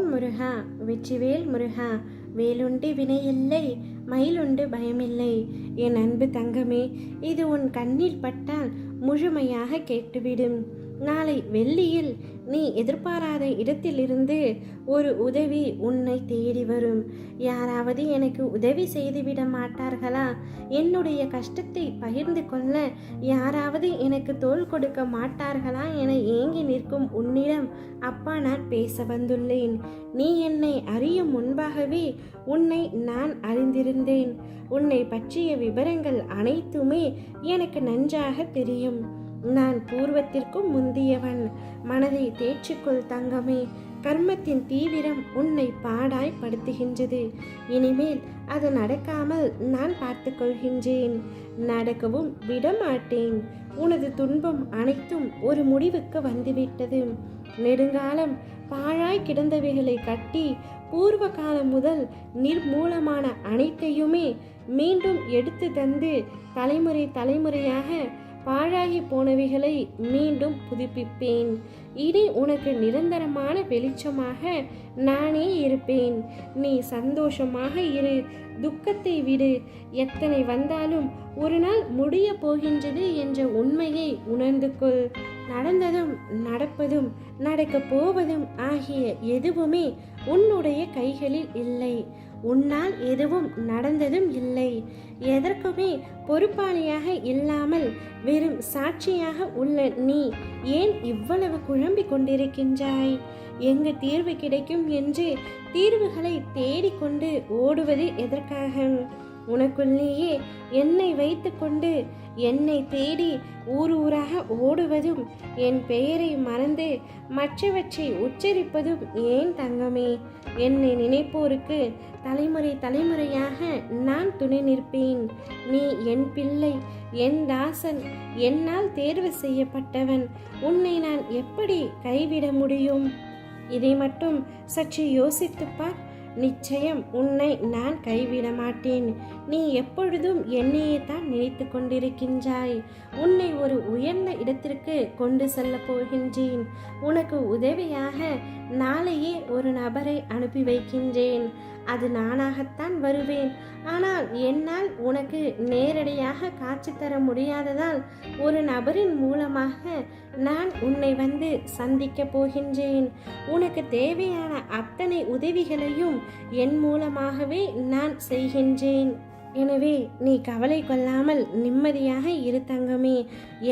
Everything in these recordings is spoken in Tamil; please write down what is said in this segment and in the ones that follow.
ஓம் முருகா, வெற்றிவேல் முருகா. வேலுண்டு வினையில்லை, மயிலுண்டு பயமில்லை. என் அன்பு தங்கமே, இது உன் கண்ணில் பட்டால் முழுமையாக கேட்டுவிடும். நாளை வெள்ளியில் நீ எதிர்பாராத இடத்திலிருந்து ஒரு உதவி உன்னை தேடி வரும். யாராவது எனக்கு உதவி செய்துவிட மாட்டார்களா? என்னுடைய கஷ்டத்தை பகிர்ந்து கொள்ள யாராவது எனக்கு தோள் கொடுக்க மாட்டார்களா என ஏங்கி நிற்கும் உன்னிடம் அப்பா நான் பேச வந்துள்ளேன். நீ என்னை அறியும் முன்பாகவே உன்னை நான் அறிந்திருந்தேன். உன்னை பற்றிய விவரங்கள் அனைத்துமே எனக்கு நன்றாக தெரியும். நான் பூர்வத்திற்கும் முந்தியவன். மனதை தேற்றிக்கொள் தங்கமே. கர்மத்தின் தீவிரம் உன்னை பாடாய்படுத்துகின்றது. இனிமேல் அது நடக்காமல் நான் பார்த்து கொள்கின்றேன். நடக்கவும் விடமாட்டேன். உனது துன்பம் அனைத்தும் ஒரு முடிவுக்கு வந்துவிட்டது. நெடுங்காலம் பாழாய் கிடந்தவைகளை கட்டி பூர்வ காலம் முதல் நிர்மூலமான அனைத்தையுமே மீண்டும் எடுத்து தந்து தலைமுறையாக பாழாகி போனவைகளை மீண்டும் புதுப்பிப்பேன். இனி உனக்கு நிரந்தரமான வெளிச்சமாக நானே இருப்பேன். நீ சந்தோஷமாக இரு, துக்கத்தை விடு. எத்தனை வந்தாலும் ஒரு நாள் முடிய போகின்றது என்ற உண்மையை உணர்ந்து கொள். நடந்ததும் நடப்பதும் நடக்கப் போவதும் ஆகிய எதுவுமே உன்னுடைய கைகளில் இல்லை. உன்னால் எதுவும் நடந்ததும் இல்லை. எதற்குமே பொறுப்பாளியாக இல்லாமல் வெறும் சாட்சியாக உள்ள நீ ஏன் இவ்வளவு குழம்பிக் கொண்டிருக்கின்றாய்? எங்கு தீர்வு கிடைக்கும் என்று தீர்வுகளை தேடிக்கொண்டு ஓடுவது எதற்காக? உனக்குள்ளேயே என்னை வைத்து கொண்டு என்னை தேடி ஊராக ஓடுவதும், என் பெயரை மறந்து மற்றவற்றை உச்சரிப்பதும் ஏன் தங்கமே? என்னை நினைப்போருக்கு தலைமுறையாக நான் துணை நிற்பேன். நீ என் பிள்ளை, என் தாசன், என்னால் தேர்வு செய்யப்பட்டவன். உன்னை நான் எப்படி கைவிட முடியும்? இதை மட்டும் சற்று யோசித்துப்பார். நிச்சயம் உன்னை நான் கைவிட மாட்டேன். நீ எப்பொழுதும் என்னையே தான் நினைத்து கொண்டிருக்கின்றாய். உன்னை ஒரு உயர்ந்த இடத்திற்கு கொண்டு செல்ல போகின்றேன். உனக்கு உதவியாக நாளையே ஒரு நபரை அனுப்பி வைக்கின்றேன். அது நானாகத்தான் வருவேன். ஆனால் என்னால் உனக்கு நேரடியாக காட்சி தர முடியாததால் ஒரு நபரின் மூலமாக நான் உன்னை வந்து சந்திக்க போகின்றேன். உனக்கு தேவையான அத்தனை உதவிகளையும் என் மூலமாகவே நான் செய்கின்றேன். எனவே நீ கவலை கொள்ளாமல் நிம்மதியாக இரு தங்கமே.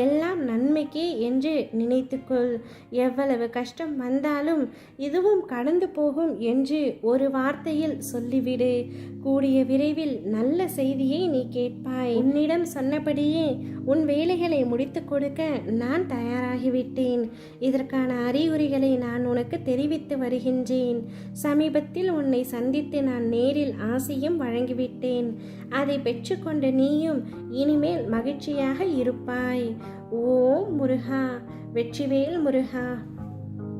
எல்லாம் நன்மைக்கே என்று நினைத்துக்கொள். எவ்வளவு கஷ்டம் வந்தாலும் இதுவும் கடந்து போகும் என்று ஒரு வார்த்தையில் சொல்லிவிடு. கூடிய விரைவில் நல்ல செய்தியை நீ கேட்பாய். உன்னிடம் சொன்னபடியே உன் வேலைகளை முடித்து கொடுக்க நான் தயாராகிவிட்டேன். இதற்கான அறிகுறிகளை நான் உனக்கு தெரிவித்து வருகின்றேன். சமீபத்தில் உன்னை சந்தித்து நான் நேரில் ஆசையும் வழங்கிவிட்டேன். அதை பெற்றுக்கொண்ட நீயும் இனிமேல் மகிழ்ச்சியாக இருப்பாய். ஓம் முருகா, வெற்றிவேல் முருகா.